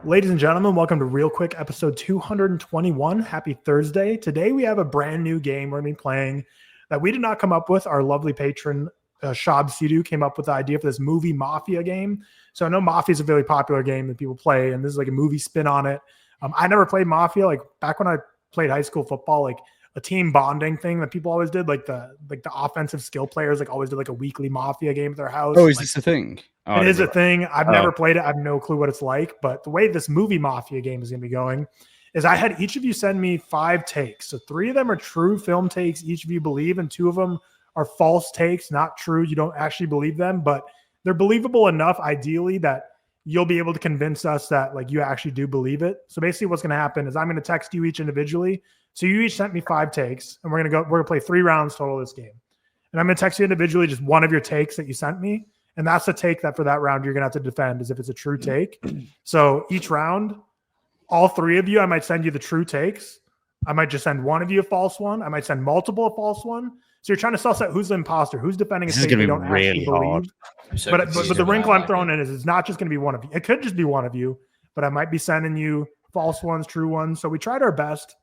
Ladies and gentlemen, welcome to ReelQuick episode 221. Happy Thursday. Today we have a brand new game we're going to be playing that we did not come up with. Our lovely patron, Shab Sidhu, came up with the idea for this Movie Mafia game. So I know Mafia is a very popular game that people play, and this is like a movie spin on it. I never played Mafia. Like back when I played high school football, like a team bonding thing that people always did, like the offensive skill players like always did like a weekly Mafia game at their house. Oh, is this a thing? Oh, it is a thing. I've never played it. I have no clue what it's like. But the way this Movie Mafia game is going to be going is I had each of you send me 5 takes. So 3 of them are true film takes each of you believe, and 2 of them are false takes, not true. You don't actually believe them, but they're believable enough, ideally, that you'll be able to convince us that like you actually do believe it. So basically what's going to happen is I'm going to text you each individually. So you each sent me 5 takes, and we're going to play 3 rounds total of this game. And I'm going to text you individually just one of your takes that you sent me. And that's the take that for that round you're going to have to defend as if it's a true take. So each round, all 3 of you, I might send you the true takes. I might just send one of you a false one. I might send multiple a false one. So you're trying to suss out who's the imposter, who's defending a take you don't actually believe. But the wrinkle I'm throwing in is it's not just going to be one of you. It could just be one of you, but I might be sending you false ones, true ones. So we tried our best.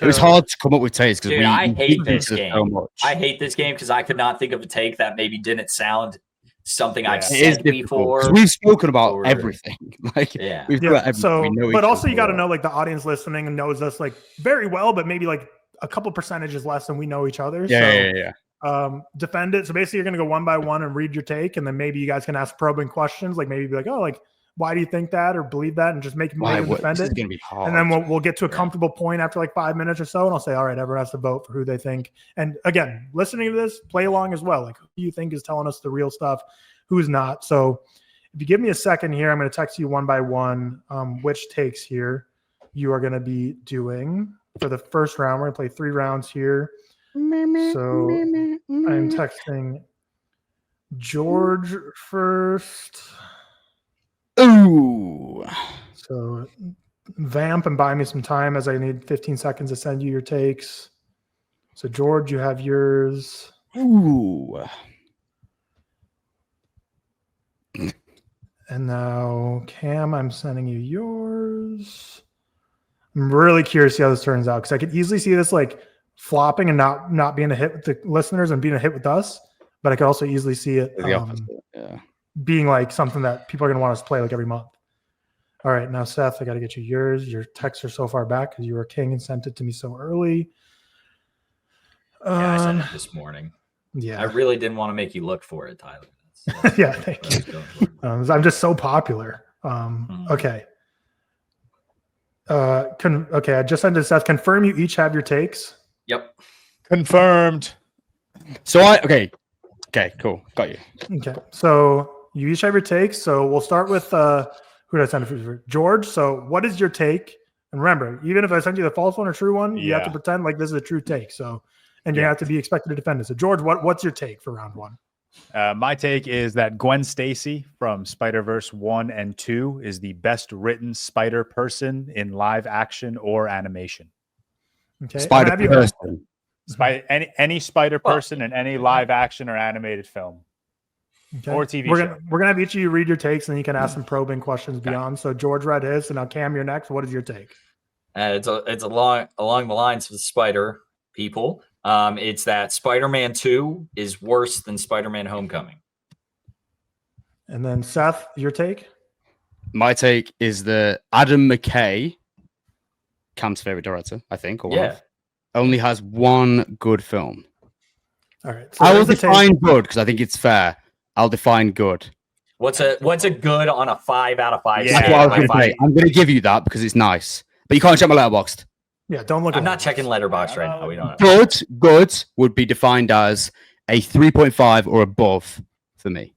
It was hard to come up with takes because I hate this game. So much. I hate this game because I could not think of a take that maybe didn't sound something I've said before. We've spoken about everything. Like, we've got everything. So, but also you got to know, like the audience listening and knows us like very well, but maybe like a couple percentages less than we know each other. Defend it. So basically, you're going to go one by one and read your take, and then maybe you guys can ask probing questions, like maybe be like, oh, like why do you think that or believe that, and just make them defend it. Gonna be hard. And then we'll get to a comfortable point after like 5 minutes or so, and I'll say, all right, everyone has to vote for who they think. And again, listening to this, play along as well. Like who do you think is telling us the real stuff, who's not? So if you give me a second here, I'm going to text you one by one which takes here you are going to be doing for the first round. We're going to play 3 rounds here. So I'm texting George first. Ooh. So vamp and buy me some time as I need 15 seconds to send you your takes. So George, you have yours. Ooh. And now Cam, I'm sending you yours. I'm really curious to see how this turns out because I could easily see this like flopping and not being a hit with the listeners and being a hit with us, but I could also easily see it being like something that people are going to want us to play like every month. All right, now Seth, I got to get you yours. Your texts are so far back because you were king and sent it to me so early. I sent it this morning. Yeah, I really didn't want to make you look for it, Tyler. Yeah, thank you. I'm just so popular. Okay. Okay, I just sent it to Seth. Confirm you each have your takes. Yep. Confirmed. So okay, cool. Got you. Okay, so you each have your takes. So we'll start with who did I send it for? George. So what is your take? And remember, even if I send you the false one or true one, you have to pretend like this is a true take. So, and you have to be expected to defend it. So George, what's your take for round 1? My take is that Gwen Stacy from Spider-Verse 1 and 2 is the best written spider person in live action or animation. Okay. Spider person. Any spider person in any live action or animated film or TV show. We're gonna have each of you read your takes, and you can ask some probing questions beyond. So George read his, and now Cam, you're next. What is your take? It's along the lines of the spider people. It's that Spider-Man 2 is worse than Spider-Man Homecoming. And then Seth, your take? My take is that Adam McKay, Cam's favorite director, I think, only has one good film. All right. So I will define good because I think it's fair. I'll define good. What's a good on a 5 out of 5? Yeah. That's what I was gonna say. I'm going to give you that because it's nice, but you can't check my letterboxd. Yeah, don't look. I'm not checking Letterboxd right now. We don't. Good would be defined as a 3.5 or above for me.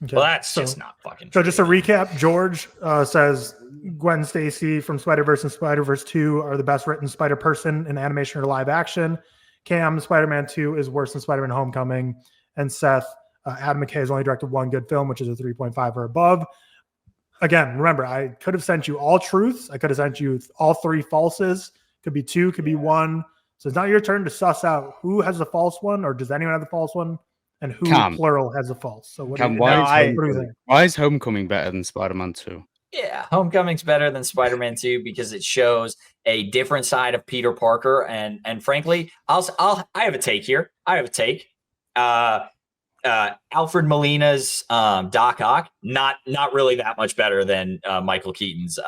Okay. Well, that's just not fucking. So just to recap, George says Gwen Stacy from Spider-Verse and Spider-Verse 2 are the best written Spider person in animation or live action. Cam, Spider-Man 2 is worse than Spider-Man Homecoming, and Seth, Adam McKay has only directed one good film, which is a 3.5 or above. Again, remember, I could have sent you all truths. I could have sent you all 3 falses. Could be 2, could be 1. So it's not your turn to suss out who has the false one, or does anyone have the false one, and who plural has the false. So what? Why is Homecoming better than Spider-Man 2? Yeah, Homecoming's better than Spider-Man 2 because it shows a different side of Peter Parker, and frankly, I have a take here. I have a take. Alfred Molina's Doc Ock, not really that much better than Michael Keaton's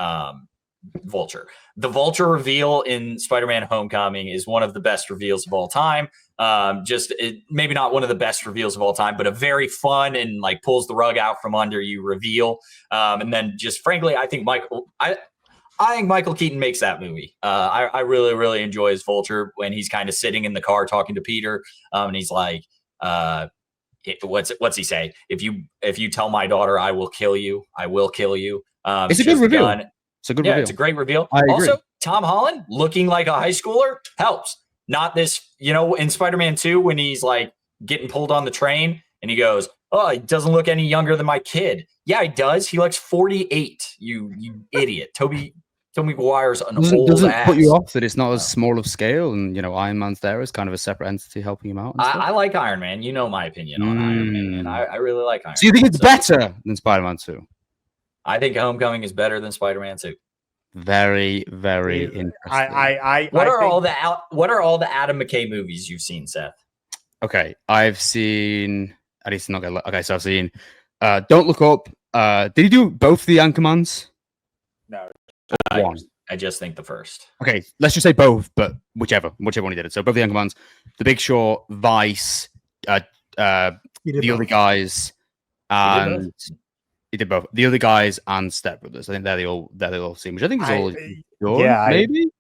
Vulture. The Vulture reveal in Spider-Man Homecoming is one of the best reveals of all time. Maybe not one of the best reveals of all time, but a very fun and like pulls the rug out from under you reveal. And then just frankly, I think Michael Keaton makes that movie. I really, really enjoy his Vulture when he's kind of sitting in the car talking to Peter. And he's like, what's he say? If you tell my daughter I will kill you, I will kill you. It's a good reveal. It's a good reveal. It's a great reveal. Also, Tom Holland looking like a high schooler helps. Not this, in Spider-Man 2 when he's like getting pulled on the train and he goes, "Oh, he doesn't look any younger than my kid." Yeah, he does. He looks 48. You idiot. Tobey Maguire's an old doesn't ass. Put you off that it's not as small of scale, and Iron Man's there as kind of a separate entity helping him out. I like Iron Man. You know my opinion on Iron Man, and I really like Iron Man. So you think it's better than Spider-Man 2? I think Homecoming is better than Spider-Man 2. Very, very interesting. What are all the Adam McKay movies you've seen, Seth? Okay, I've seen. At least not gonna. Okay, so I've seen. Don't Look Up. Did he do both the Anchormans? No. One. I just think the first. Okay, let's just say both, but whichever one he did it. So both the Anchormans, The Big Short, Vice, the other guys, and he did both. The other guys and Step Brothers. I think they're the all seen, which I think is all. Maybe.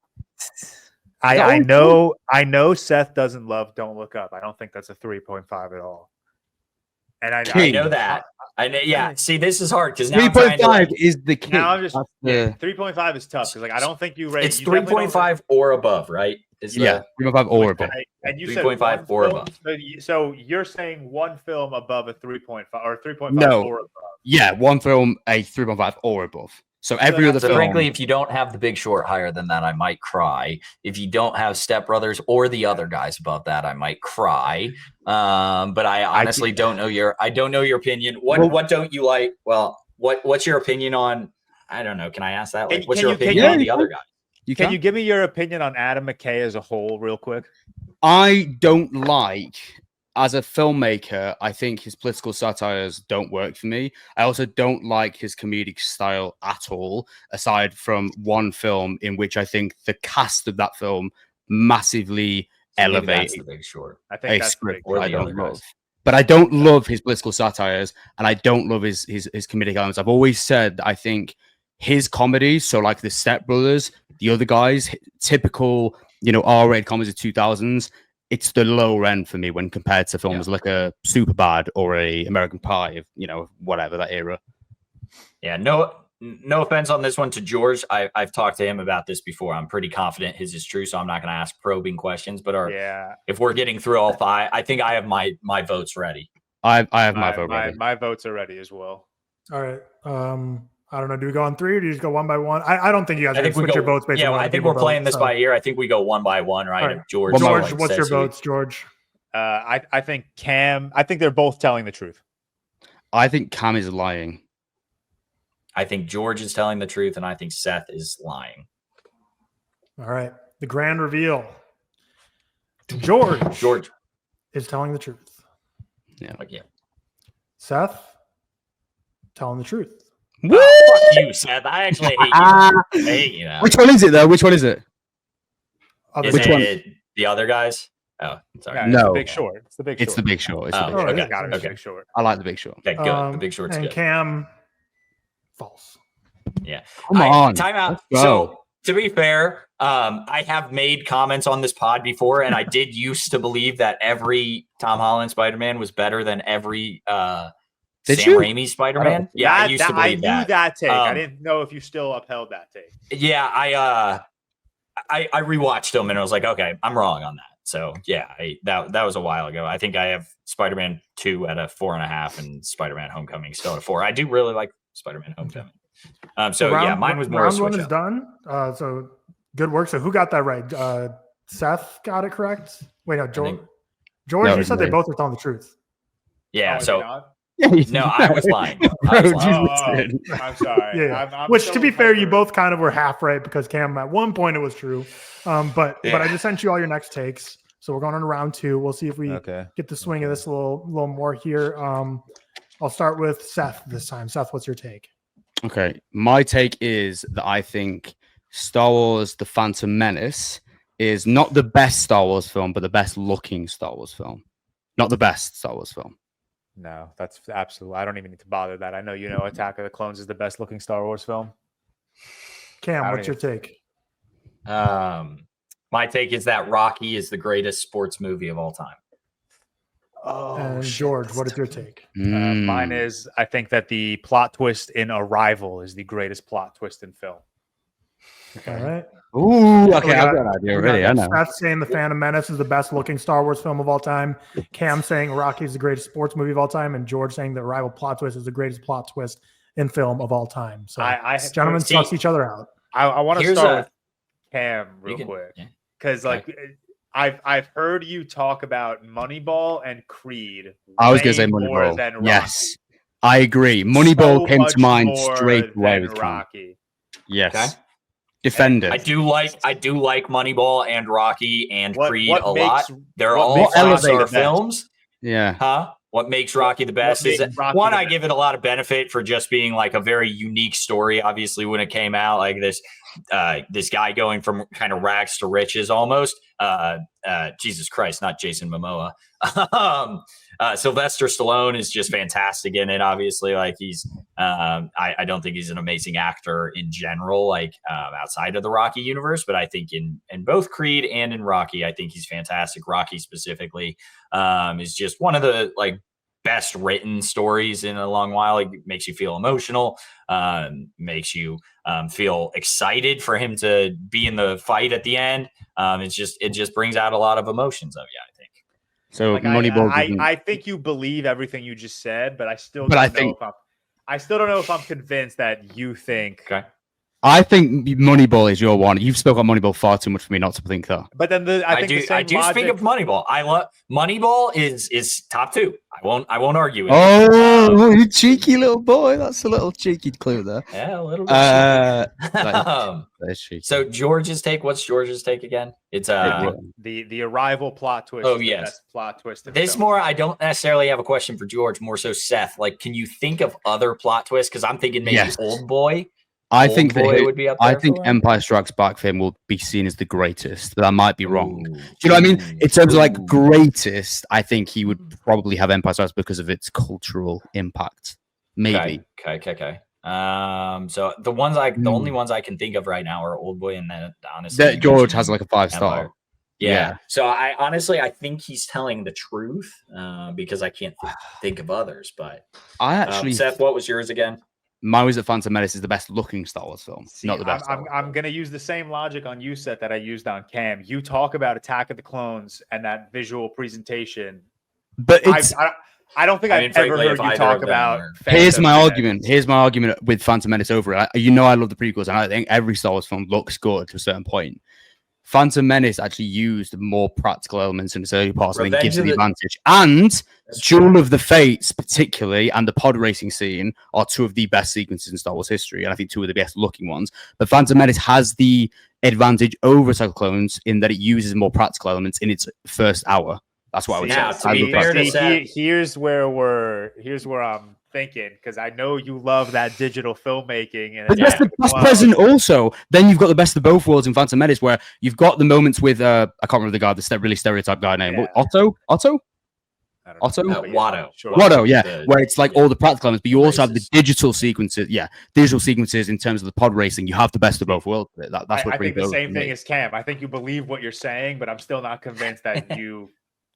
I know Seth doesn't love Don't Look Up. I don't think that's a 3.5 at all. And I know that. Yeah. See, this is hard because now 3.5 is the key. Now I'm just 3.5 is tough because I don't think you rate. It's 3.5 or above, right? 3.5 or above. And you 3.5 or above. So you're saying one film above a 3.5 or 3.5 no. or above? Yeah, one film a 3.5 or above. So every other film. Frankly, if you don't have The Big Short higher than that, I might cry. If you don't have Step Brothers or the other guys above that, I might cry. But I honestly don't know your opinion. What don't you like? Well, what's your opinion on? I don't know. Can I ask that? Like, what's your opinion on the other guys? Can you give me your opinion on Adam McKay as a whole, real quick? I don't like. As a filmmaker, I think his political satires don't work for me. I also don't like his comedic style at all, aside from one film in which I think the cast of that film massively elevates The Big Short. I think that's script or I the don't other love. guys. But I don't love his political satires, and I don't love his comedic elements. I've always said I think his comedies, so like the Step Brothers, the other guys, typical, R-rated comedies of 2000s, it's the lower end for me when compared to films like a Superbad or a American Pie, whatever that era. Yeah, no offense on this one to George. I've talked to him about this before. I'm pretty confident his is true, so I'm not going to ask probing questions. But if we're getting through all five, I think I have my votes ready. I have my vote ready. My votes are ready as well. All right. I don't know. Do we go on three or do you just go one by one? I don't think you guys are going to switch your votes based on I think we're playing this by ear. I think we go one by one, right? All right. George, what's your votes, George? I think Cam. I think they're both telling the truth. I think Cam is lying. I think George is telling the truth, and I think Seth is lying. All right. The grand reveal. George is telling the truth. Yeah. Seth telling the truth. Woo! Oh, fuck you, Seth. I actually hate you. I hate you now. Which one is it, though? Which one is it? Which one? The other guys? Oh, sorry. No, it's the Big Short. It's the Big Short. It's the Big Short. Okay. Big Short. I like the Big Short. Okay, good. The Big Short's and good. Cam, false. Yeah. Come on. Time out. So, to be fair, I have made comments on this pod before, and I did used to believe that every Tom Holland Spider-Man was better than every Sam Raimi Spider-Man. Yeah, I used to believe that. I knew that take. I didn't know if you still upheld that take. Yeah, I rewatched them and I was like, okay, I'm wrong on that. So yeah, that was a while ago. I think I have Spider-Man 2 at a 4.5 and Spider-Man Homecoming still at a 4. I do really like Spider-Man Homecoming. Mine was more. Round one is done. So good work. So who got that right? Seth got it correct. Wait, no, George. You said they both were telling the truth. Yeah. No, I was lying. Bro, I'm sorry. Yeah. I'm Which, so to be fair, you hyper- both kind of were half right because Cam, at one point it was true. But I just sent you all your next takes. So we're going on to round 2. We'll see if we get the swing of this a little more here. I'll start with Seth this time. Seth, what's your take? Okay. My take is that I think Star Wars The Phantom Menace is not the best Star Wars film, but the best looking Star Wars film. Not the best Star Wars film. No, that's absolutely. I don't even need to bother that. I know Attack of the Clones is the best looking Star Wars film. Cam, what's your take? My take is that Rocky is the greatest sports movie of all time. And George, what is your take? Mine is, I think that the plot twist in Arrival is the greatest plot twist in film. All right. Ooh, okay, I've got an idea already. I know. Seth saying The Phantom Menace is the best looking Star Wars film of all time. Cam saying Rocky is the greatest sports movie of all time. And George saying the Arrival plot twist is the greatest plot twist in film of all time. So, gentlemen, suss each other out. I want to start with Cam real quick. Because, I've heard you talk about Moneyball and Creed. I was going to say Moneyball. Yes, I agree. Moneyball came to mind straight away with Rocky. Yes, okay. Defender. I do like Moneyball and Rocky and Creed a lot. They're all five-star films. Yeah. Huh? What makes Rocky the best is one, I give it a lot of benefit for just being like a very unique story. Obviously, when it came out, like this guy going from kind of rags to riches almost. Jesus Christ, not Jason Momoa. Sylvester Stallone is just fantastic in it. Obviously, like he's I don't think he's an amazing actor in general, like outside of the Rocky universe, but I think in both Creed and in Rocky, I think he's fantastic. Rocky specifically is just one of the best written stories in a long while. It makes you feel emotional, makes you feel excited for him to be in the fight at the end. It just brings out a lot of emotions of you, I think. So Moneyball. I think you believe everything you just said, but I still don't know if I'm convinced that you think. Okay. I think Moneyball is your one. You've spoken about Moneyball far too much for me not to think that. But then I do speak of Moneyball. I love Moneyball is top 2. I won't argue with you. You cheeky little boy. That's a little cheeky clue there. Yeah, a little bit. Cheeky. So George's take. What's George's take again? It's the Arrival plot twist. Oh yes, best plot twist. This film. More. I don't necessarily have a question for George. More so, Seth. Can you think of other plot twists? Because I'm thinking maybe Old Boy. I think would be up there. I think Empire Strikes Back for him will be seen as the greatest, but I might be wrong. Do you know what I mean? In terms of greatest, I think he would probably have Empire Strikes because of its cultural impact. Maybe. Okay. So the only ones I can think of right now are Old Boy and then honestly George has a 5-star. Yeah. So I think he's telling the truth because I can't think of others. But I actually, Seth, what was yours again? Mine was that Phantom Menace is the best looking Star Wars film, not the best. I'm going to use the same logic on you, Seth, that I used on Cam. You talk about Attack of the Clones and that visual presentation, but it's, I don't think I've ever heard you talk about. Here's my argument with Phantom Menace over it. I love the prequels, and I think every Star Wars film looks good to a certain point. Phantom Menace actually used more practical elements in its early parts, and gives it the advantage. And Duel of the Fates, particularly, and the pod racing scene are 2 of the best sequences in Star Wars history, and I think 2 of the best looking ones. But Phantom Menace has the advantage over Attack of the Clones in that it uses more practical elements in its first hour. That's what I would say. Here's where I'm thinking, because I know you love that digital filmmaking, but that's the best present also. Then you've got the best of both worlds in Phantom Menace, where you've got the moments with I can't remember the guy, the really stereotype guy name. Otto? Watto, yeah. Where it's all the practical elements, but you also have the digital sequences. Yeah, digital sequences in terms of the pod racing. You have the best of both worlds. That's what I think the same thing as Cam. I think you believe what you're saying, but I'm still not convinced that you.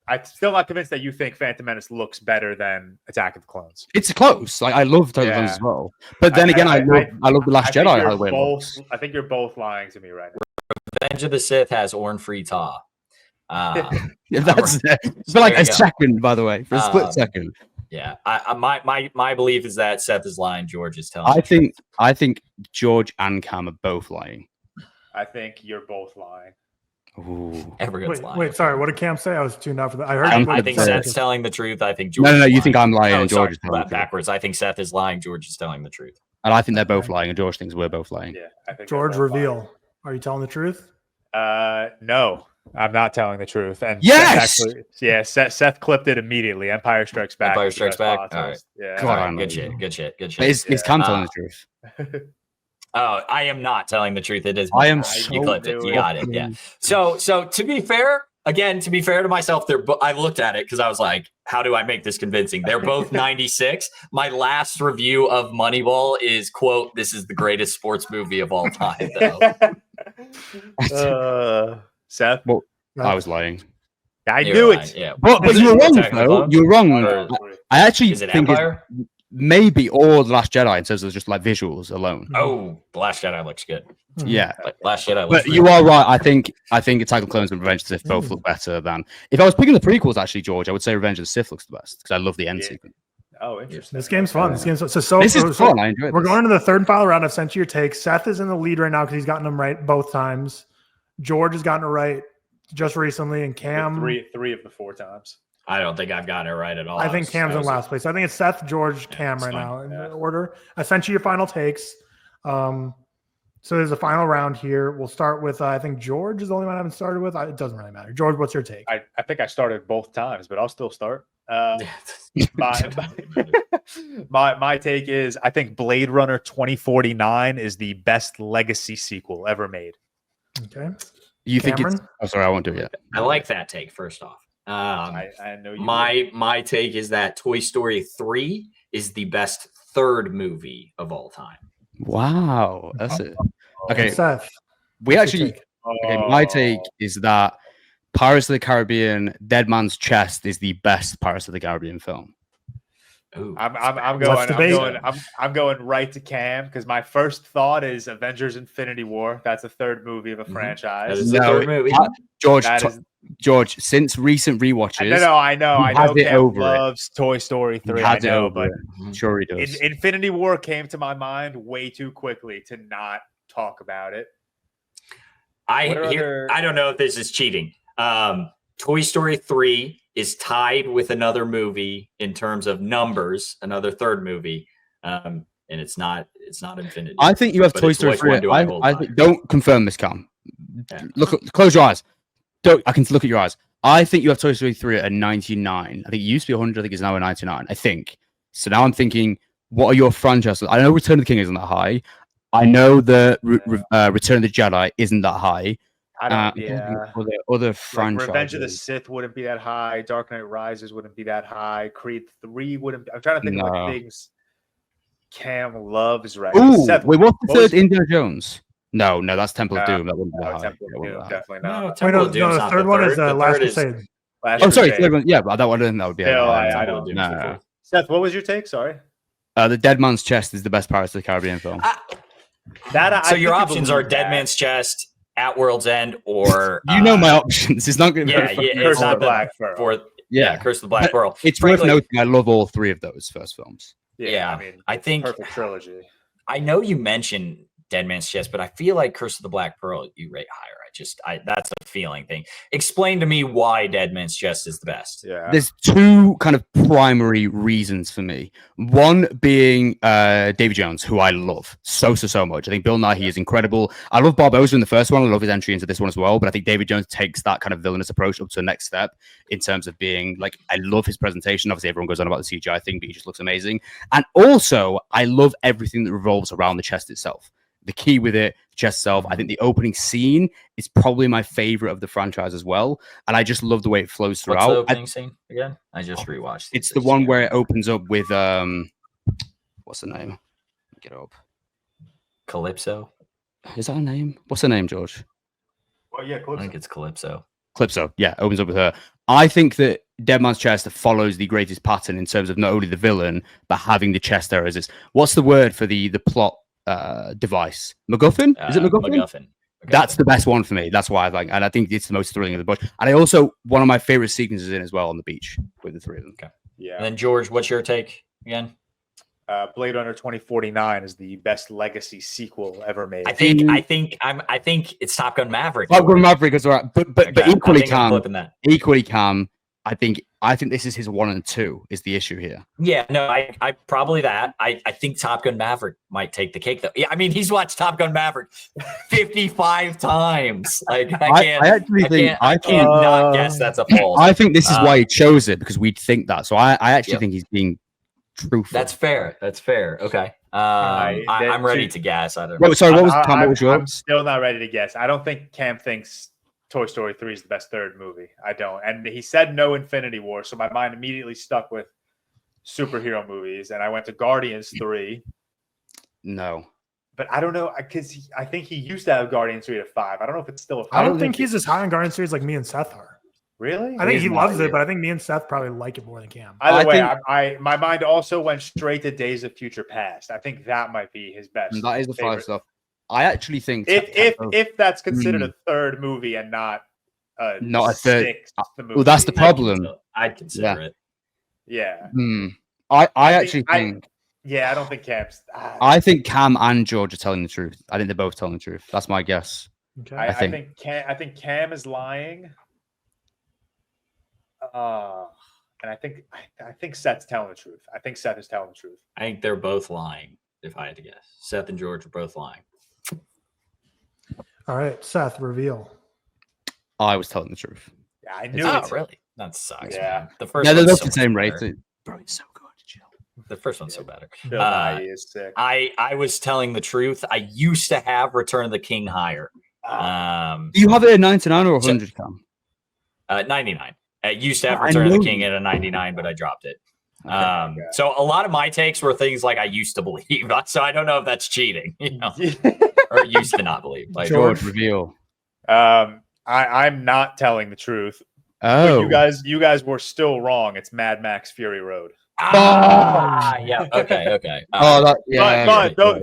I'm still not convinced that you think Phantom Menace looks better than Attack of the Clones. It's close. I love Attack of the Clones as well. But then again, I love The Last Jedi. I think you're both lying to me right now. Revenge of the Sith has Orn Free Ta. That's for a second, by the way, for a split second. Yeah, my belief is that Seth is lying. George is telling. I think George and Cam are both lying. I think you're both lying. Ooh. Everyone's lying. Wait, sorry. What did Cam say? I was tuned out for that. I heard. I think Seth's telling the truth. I think George. No. is You think lying. I'm lying Oh, and George sorry, is telling the truth. backwards. I think Seth is lying. George is telling the truth. And I think they're both lying, and George thinks we're both lying. Yeah, I think George, reveal. Are you telling the truth? No, I'm not telling the truth. And Yes! Seth clipped it immediately. Empire Strikes Back. Empire Strikes Back. All right. Yeah. God, All right, I'm good lying. shit. Good But shit. is Cam telling the truth? Oh, I am not telling the truth. It is. I am You clipped it. You got it. Yeah. so So to be fair, again, to be fair to myself, I looked at it because I was like, how do I make this convincing? They're both 96. My last review of Moneyball is, quote, "This is the greatest sports movie of all time." Though. Seth? Well, I was lying. I You're knew lying, it. Yeah. But Is you it were wrong, Attack of the though. Clones? You were wrong. Or I actually is it think Empire? it's maybe or The Last Jedi in terms of just like visuals alone. Oh, The Last Jedi looks good. Yeah. Last Jedi looks But you are right. I think Attack of the Clones and Revenge of the Sith both look better than. If I was picking the prequels, actually, George, I would say Revenge of the Sith looks the best because I love the end sequence. Oh, interesting. This game's fun. This is fun. I enjoy it. We're going into the third and final round. I've sent you your takes. Seth is in the lead right now because he's gotten them right both times. George has gotten it right just recently, and Cam. Three of the 4 times. I don't think I've gotten it right at all. I think Cam's in last place. I think it's Seth, George, Cam right now in the order. I sent you your final takes. So there's a final round here. We'll start with, I think George is the only one I haven't started with. It doesn't really matter. George, what's your take? I think I started both times, but I'll still start. My take is I think Blade Runner 2049 is the best legacy sequel ever made. Okay. You think Cameron? it's... Oh, sorry, I won't do it yet. I like that take, first off. I know you my take is that Toy Story 3 is the best third movie of all time. Wow. That's it. Okay. Seth. We what's your actually... take? Okay, my take is that Pirates of the Caribbean, Dead Man's Chest is the best Pirates of the Caribbean film. Ooh, I'm going right to Cam because my first thought is Avengers Infinity War. That's a third movie of a franchise. That is the third movie. George, since recent rewatches, I know Cam loves Toy Story 3. I know, but sure he does. Infinity War came to my mind way too quickly to not talk about it. I don't know if this is cheating. Toy Story 3 is tied with another movie in terms of numbers, another third movie, and it's not Infinity. I think you have Toy Story 3. Don't confirm this, Cam. Yeah. Close your eyes. I can look at your eyes. I think you have Toy Story 3 at a 99. I think it used to be 100. I think it's now a 99. I think. So now I'm thinking, what are your franchises? I know Return of the King isn't that high. I know the Return of the Jedi isn't that high. Other franchises. Revenge of the Sith wouldn't be that high. Dark Knight Rises wouldn't be that high. Creed 3 wouldn't. I'm trying to think of like things Cam loves. Right? Ooh, wait, what's the third? Indiana Jones. No, that's Temple of Doom. That wouldn't be high. Temple of Doom, definitely not. No, Temple of Doom's not third one is Last Crusade. Oh, sorry, third one. Yeah, but that would be. I don't know. Seth, what was your take? Sorry. The Dead Man's Chest is the best Pirates of the Caribbean film. So your options are Dead Man's Chest, At World's End, or my options. It's not going to be Curse of the Black Pearl. Curse of the Black Pearl. It's worth noting I love all three of those first films. Yeah, I think perfect trilogy. I know you mentioned Dead Man's Chest, but I feel like Curse of the Black Pearl you rate higher. That's a feeling thing. Explain to me why Dead Man's Chest is the best. Yeah, there's two kind of primary reasons for me. One being Davy Jones, who I love so much. I think Bill Nighy is incredible. I love Barbossa in the first one. I love his entry into this one as well. But I think Davy Jones takes that kind of villainous approach up to the next step in terms of being like, I love his presentation. Obviously, everyone goes on about the CGI thing, but he just looks amazing. And also, I love everything that revolves around the chest itself. The key with it, the chest itself. I think the opening scene is probably my favorite of the franchise as well. And I just love the way it flows throughout. What's the opening scene again? I just rewatched it. It's the one where it opens up with what's the name? Get it up. Calypso. Is that her name? What's her name, George? Well, yeah, Calypso. I think it's Calypso. Calypso, yeah, opens up with her. I think that Dead Man's Chest follows the greatest pattern in terms of not only the villain, but having the chest there as it's what's the word for the plot device? MacGuffin? Is it MacGuffin? MacGuffin? That's the best one for me. That's why I like, and I think it's the most thrilling of the bunch. And I also one of my favorite sequences in as well on the beach with the three of them. Okay. Yeah. And then George, what's your take again? Blade Runner 2049 is the best legacy sequel ever made. I think it's Top Gun Maverick. Top Gun Maverick is all right, but equally Cam. I think this is his 1 and 2 is the issue here. Yeah, no, I probably that. I think Top Gun Maverick might take the cake though. Yeah, I mean he's watched Top Gun Maverick 55 times. Like I can't not guess that's a false. I think this is why he chose it, because we'd think that. So I actually think he's being truthful. That's fair. Okay. I'm ready to guess. I don't know. Wait, sorry, what was Tom? What was yours? I'm still not ready to guess. I don't think Cam thinks Toy Story 3 is the best third movie. I don't. And he said no Infinity War, so my mind immediately stuck with superhero movies, and I went to Guardians 3. No. But I don't know, because I think he used to have Guardians 3 to 5. I don't know if it's still a 5. I don't think he's as high on Guardians 3 as like me and Seth are. Really? I think he loves it, but I think me and Seth probably like it more than Cam. Either way, my mind also went straight to Days of Future Past. I think that might be his best. That is the 5 stuff. I actually think if that's considered a third movie and not a third movie. Well, that's the problem. I'd consider it. Yeah. I actually think I don't think Cam's I think Cam and George are telling the truth. I think they're both telling the truth. That's my guess. Okay. I think Cam is lying. And I think Seth's telling the truth. I think Seth is telling the truth. I think they're both lying, if I had to guess. Seth and George are both lying. All right, Seth, reveal. I was telling the truth. Yeah, I knew it. Really? That sucks. Yeah. Man. The first they're one's both so the same much rate. better. Bro, it's so good. Chill. The first one's so better. He is sick. I was telling the truth. I used to have Return of the King higher. Do you have it at 99 or 100, Cam? 99. I used to have Return of the King at a 99, but I dropped it. Okay. So a lot of my takes were things like I used to believe. So I don't know if that's cheating, or used to not believe. Like, George, reveal. I'm not telling the truth. Oh, but you guys were still wrong. It's Mad Max Fury Road. Yeah. Okay.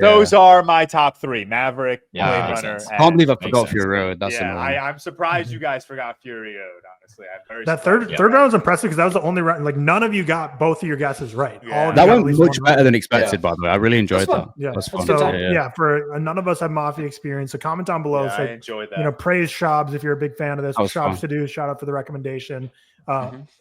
Those are my top 3: Maverick, Blade Runner. I can't believe I forgot Fury Road. That's I'm surprised you guys forgot Fury Road. Honestly, I'm very that third round was impressive because that was the only round. Like none of you got both of your guesses right. Yeah. That went much better than expected. By the way, I really enjoyed that. Yeah, that's fun. So for none of us have Mafia experience. So comment down below. I enjoyed that. Praise Shabs if you're a big fan of this. Shabs to do. Shout out for the recommendation.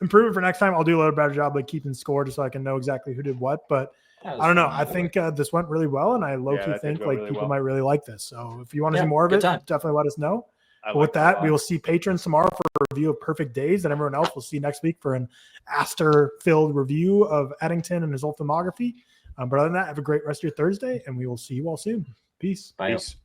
Improve it for next time. I'll do a little better job like keeping score just so I can know exactly who did what. But I don't know. I think this went really well, and I low-key think like people might really like this. So if you want to see more of it, definitely let us know. But with that, we will see patrons tomorrow for a review of Perfect Days, and everyone else will see next week for an Aster-filled review of Eddington and his ultimography. But other than that, have a great rest of your Thursday, and we will see you all soon. Peace. Bye. Peace.